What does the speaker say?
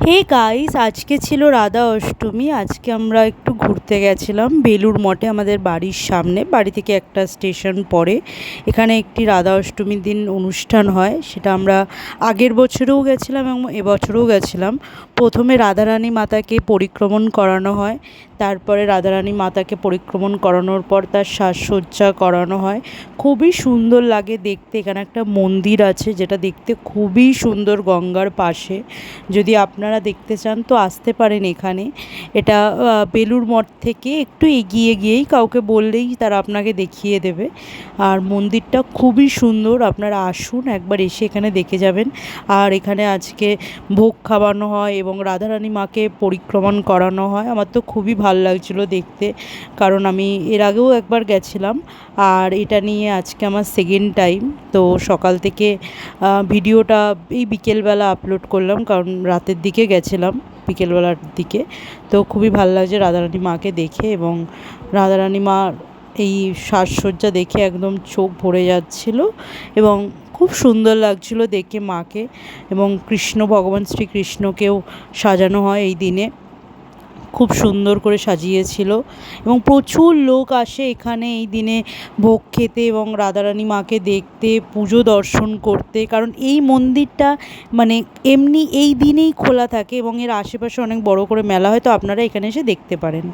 Hey guys, আজকে ছিল রাধা অষ্টমী। আজকে আমরা একটু ঘুরতে গেছিলাম বেলুড় মঠে, আমাদের বাড়ির সামনে, বাড়ি থেকে একটা স্টেশন পড়ে। এখানে একটি রাধা অষ্টমীর দিন অনুষ্ঠান হয়, সেটা আমরা আগের বছরেও গেছিলাম এবং এবছরেও গেছিলাম। প্রথমে রাধারানী মাতাকে পরিক্রমণ করানো হয়, তারপরে রাধারানী মাতাকে পরিক্রমণ করানোর পর তার সাজসজ্জা করানো হয়। খুবই সুন্দর লাগে দেখতে। এখানে একটা মন্দির আছে যেটা দেখতে খুবই সুন্দর, গঙ্গার পাশে। যদি আপনারা দেখতে চান তো আসতে পারেন এখানে। এটা বেলুড় মঠ থেকে একটু এগিয়ে গিয়েই, কাউকে বললেই তারা আপনাকে দেখিয়ে দেবে। আর মন্দিরটা খুবই সুন্দর, আপনারা আসুন একবার, এসে এখানে দেখে যাবেন। আর এখানে আজকে ভোগ খাওয়ানো হয় এবং রাধারানী মাকে পরিক্রমণ করানো হয়। আমার তো খুবই ভালো লাগছিলো দেখতে, কারণ আমি এর আগেও একবার গেছিলাম। আর এটা নিয়ে আজকে আমার সেকেন্ড টাইম। তো সকাল থেকে ভিডিওটা এই বিকেলবেলা আপলোড করলাম, কারণ রাতের দিকে গেছিলাম, বিকেলবেলার দিকে। তো খুবই ভালো লাগছে রাধারানী মাকে দেখে, এবং রাধারানী মার এই সাজসজ্জা দেখে একদম চোখ ভরে যাচ্ছিল এবং খুব সুন্দর লাগছিল দেখে মাকে। এবং কৃষ্ণ, ভগবান শ্রীকৃষ্ণকেও সাজানো হয় এই দিনে, খুব সুন্দর করে সাজিয়েছিল। এবং প্রচুর লোক আসে এখানে এই দিনে ভোগ খেতে এবং রাধারানী মাকে দেখতে, পুজো দর্শন করতে। কারণ এই মন্দিরটা মানে এমনি এই দিনেই খোলা থাকে এবং এর আশেপাশে অনেক বড় করে মেলা হয়, তো আপনারা এখানে এসে দেখতে পারেন।